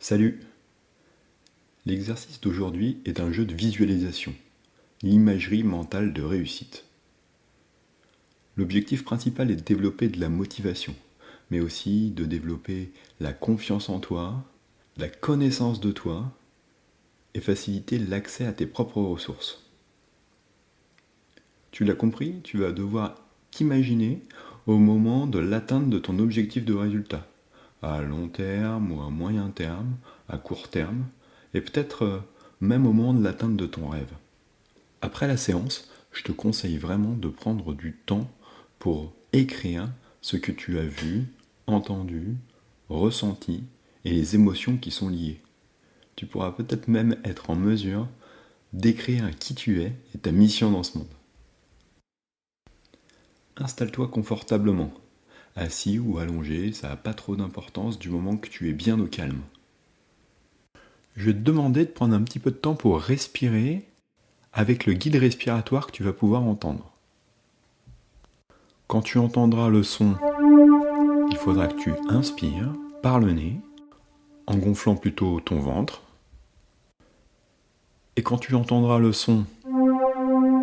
Salut! L'exercice d'aujourd'hui est un jeu de visualisation, l'imagerie mentale de réussite. L'objectif principal est de développer de la motivation, mais aussi de développer la confiance en toi, la connaissance de toi et faciliter l'accès à tes propres ressources. Tu l'as compris, tu vas devoir t'imaginer au moment de l'atteinte de ton objectif de résultat, à long terme ou à moyen terme, à court terme, et peut-être même au moment de l'atteinte de ton rêve. Après la séance, je te conseille vraiment de prendre du temps pour écrire ce que tu as vu, entendu, ressenti et les émotions qui sont liées. Tu pourras peut-être même être en mesure d'écrire qui tu es et ta mission dans ce monde. Installe-toi confortablement. Assis ou allongé, ça n'a pas trop d'importance du moment que tu es bien au calme. Je vais te demander de prendre un petit peu de temps pour respirer avec le guide respiratoire que tu vas pouvoir entendre. Quand tu entendras le son, il faudra que tu inspires par le nez, en gonflant plutôt ton ventre. Et quand tu entendras le son,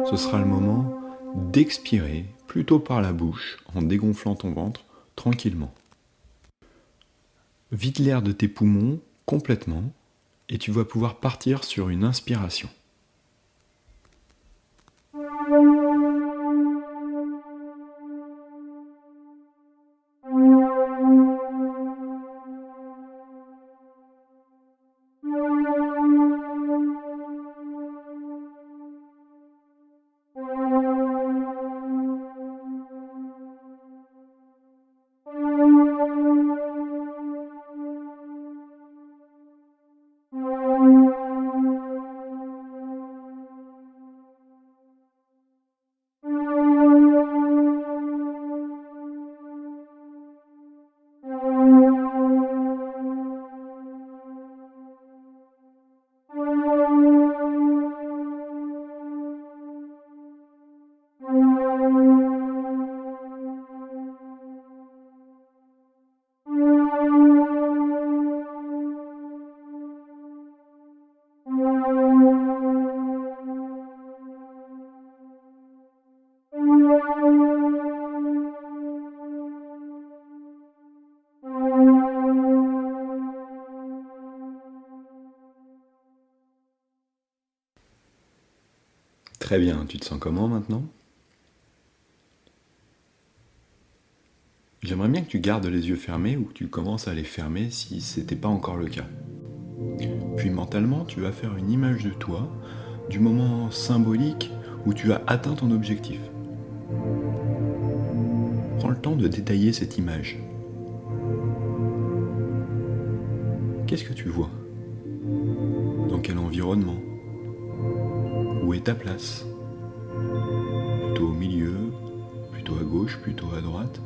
ce sera le moment d'expirer plutôt par la bouche, en dégonflant ton ventre tranquillement. Vide l'air de tes poumons complètement et tu vas pouvoir partir sur une inspiration. Très bien, tu te sens comment maintenant ? J'aimerais bien que tu gardes les yeux fermés ou que tu commences à les fermer si ce n'était pas encore le cas. Puis mentalement, tu vas faire une image de toi, du moment symbolique où tu as atteint ton objectif. Prends le temps de détailler cette image. Qu'est-ce que tu vois ? Dans quel environnement ? Où est ta place ? Plutôt au milieu, plutôt à gauche, plutôt à droite ?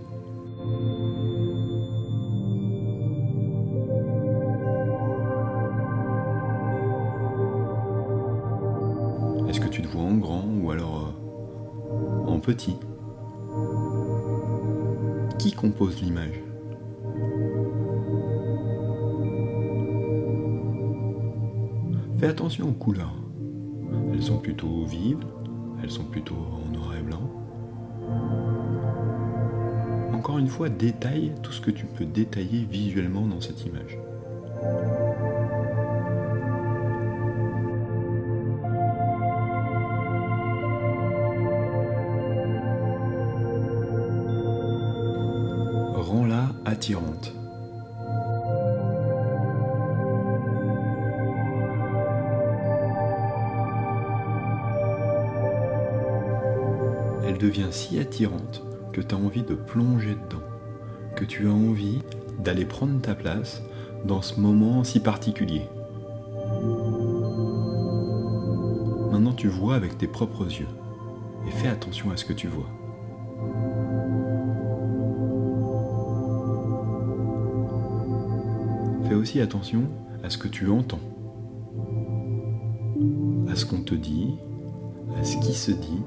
Est-ce que tu te vois en grand ou alors en petit ? Qui compose l'image ? Fais attention aux couleurs. Elles sont plutôt vives, elles sont plutôt en noir et blanc. Encore une fois, détaille tout ce que tu peux détailler visuellement dans cette image. Rends-la attirante. Elle devient si attirante que tu as envie de plonger dedans, que tu as envie d'aller prendre ta place dans ce moment si particulier. Maintenant tu vois avec tes propres yeux et fais attention à ce que tu vois. Fais aussi attention à ce que tu entends, à ce qu'on te dit, à ce qui se dit,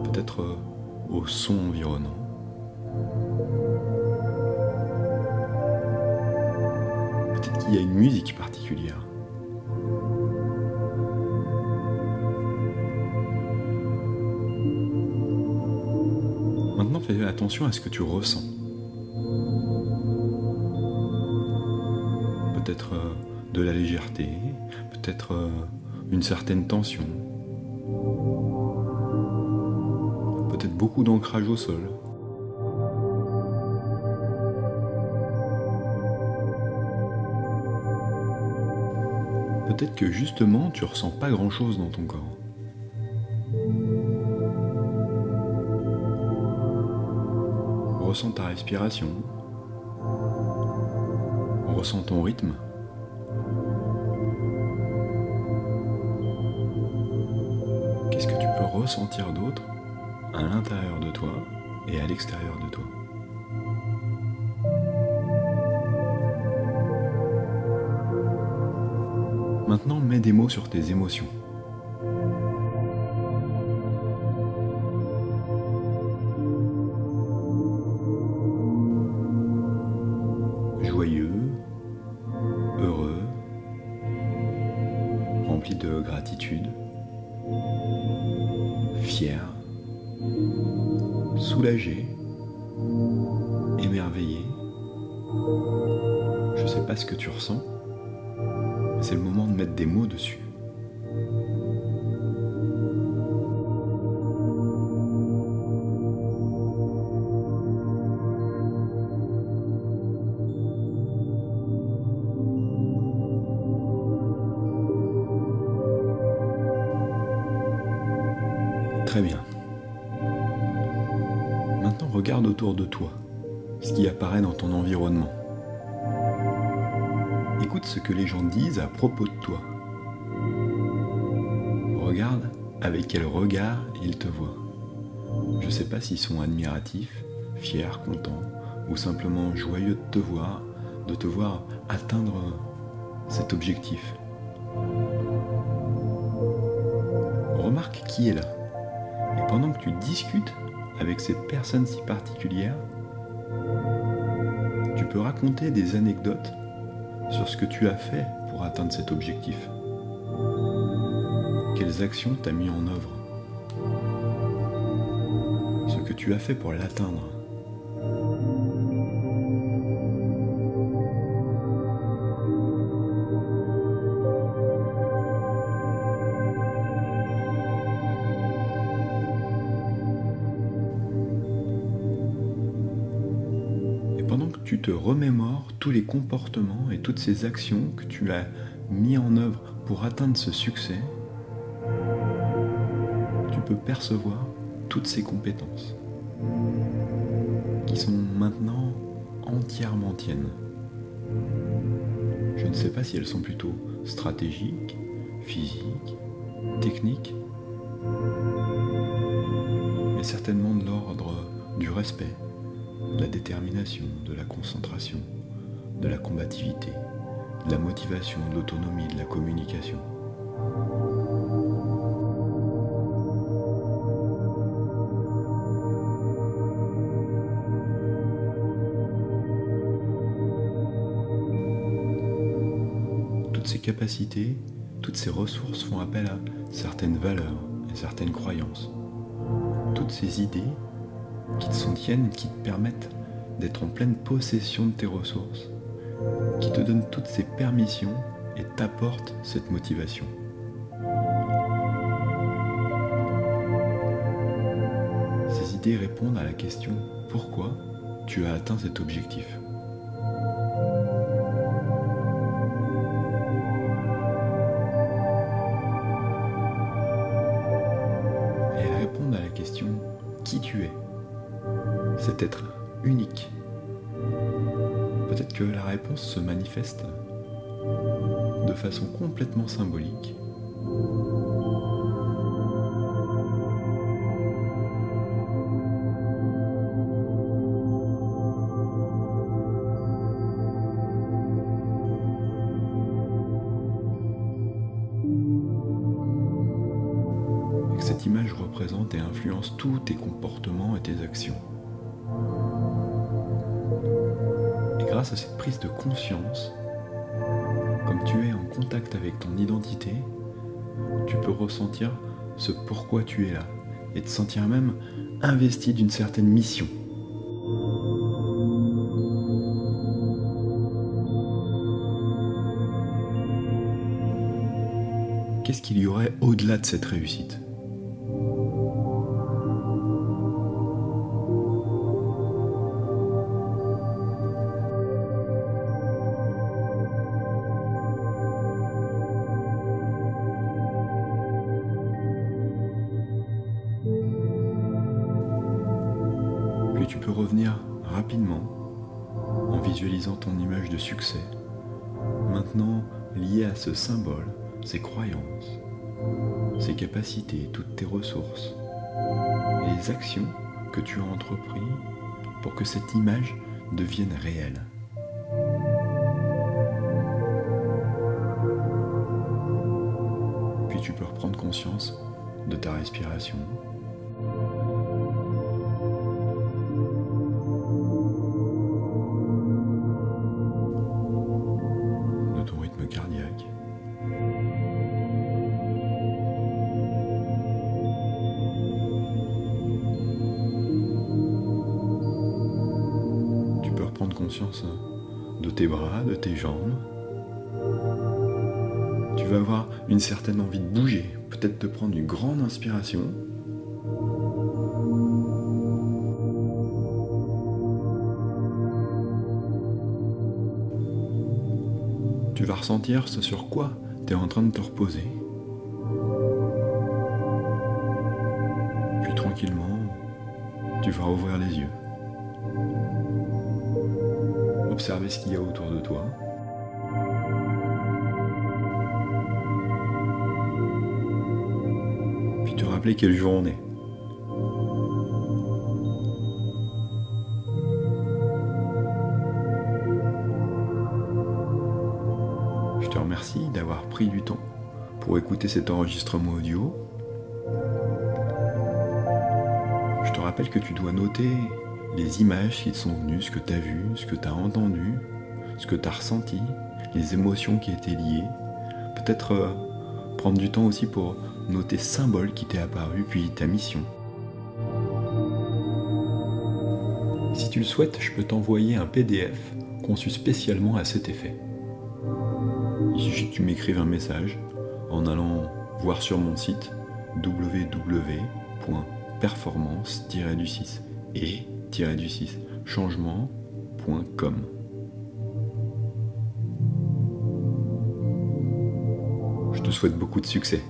peut-être au son environnant. qu'il y a une musique particulière. Maintenant, fais attention à ce que tu ressens. Peut-être de la légèreté, peut-être une certaine tension, peut-être beaucoup d'ancrage au sol. Peut-être que justement tu ressens pas grand-chose dans ton corps. Ressens ta respiration, ressens ton rythme. Qu'est-ce que tu peux ressentir d'autre à l'intérieur de toi et à l'extérieur de toi? Maintenant, mets des mots sur tes émotions. Joyeux, heureux, rempli de gratitude, fier, soulagé, émerveillé. Je sais pas ce que tu ressens, mais c'est le moment de mettre des mots dessus. Très bien. Maintenant, regarde autour de toi, ce qui apparaît dans ton environnement. Écoute ce que les gens disent à propos de toi. Regarde avec quel regard ils te voient. Je ne sais pas s'ils sont admiratifs, fiers, contents, ou simplement joyeux de te voir atteindre cet objectif. Remarque qui est là. Et pendant que tu discutes avec cette personne si particulière, tu peux raconter des anecdotes sur ce que tu as fait pour atteindre cet objectif. Quelles actions tu as mis en œuvre? Ce que tu as fait pour l'atteindre. Pendant que tu te remémores tous les comportements et toutes ces actions que tu as mis en œuvre pour atteindre ce succès, tu peux percevoir toutes ces compétences qui sont maintenant entièrement tiennes. Je ne sais pas si elles sont plutôt stratégiques, physiques, techniques, mais certainement de l'ordre du respect, de la détermination, de la concentration, de la combativité, de la motivation, de l'autonomie, de la communication. Toutes ces capacités, toutes ces ressources font appel à certaines valeurs et certaines croyances. Toutes ces idées qui te sont tiennes, qui te permettent d'être en pleine possession de tes ressources, qui te donnent toutes ces permissions et t'apportent cette motivation. Ces idées répondent à la question « Pourquoi tu as atteint cet objectif ?» Et elles répondent à la question « Qui tu es ?» Cet être unique. Peut-être que la réponse se manifeste de façon complètement symbolique. Et que cette image représente et influence tous tes comportements et tes actions. Et grâce à cette prise de conscience, tu es en contact avec ton identité, tu peux ressentir ce pourquoi tu es là et te sentir même investi d'une certaine mission. Qu'est-ce qu'il y aurait au-delà de cette réussite ? Puis tu peux revenir rapidement en visualisant ton image de succès, maintenant liée à ce symbole, ses croyances, ses capacités, toutes tes ressources, et les actions que tu as entreprises pour que cette image devienne réelle. Puis tu peux reprendre conscience de ta respiration. De ton rythme cardiaque. Tu peux reprendre conscience de tes bras, de tes jambes. Tu vas avoir une certaine envie de bouger, peut-être de prendre une grande inspiration. Tu vas ressentir ce sur quoi tu es en train de te reposer. Puis tranquillement, tu vas ouvrir les yeux. Observer ce qu'il y a autour de toi. Puis te rappeler quel jour on est. Je te remercie d'avoir pris du temps pour écouter cet enregistrement audio. Je te rappelle que tu dois noter les images qui te sont venues, ce que tu as vu, ce que tu as entendu, ce que tu as ressenti, les émotions qui étaient liées. Peut-être prendre du temps aussi pour noter symbole qui t'est apparu, puis ta mission. Si tu le souhaites, je peux t'envoyer un PDF conçu spécialement à cet effet. Il suffit que tu m'écrives un message en allant voir sur mon site www.performance-du6 et-du6 changement.com. Je te souhaite beaucoup de succès.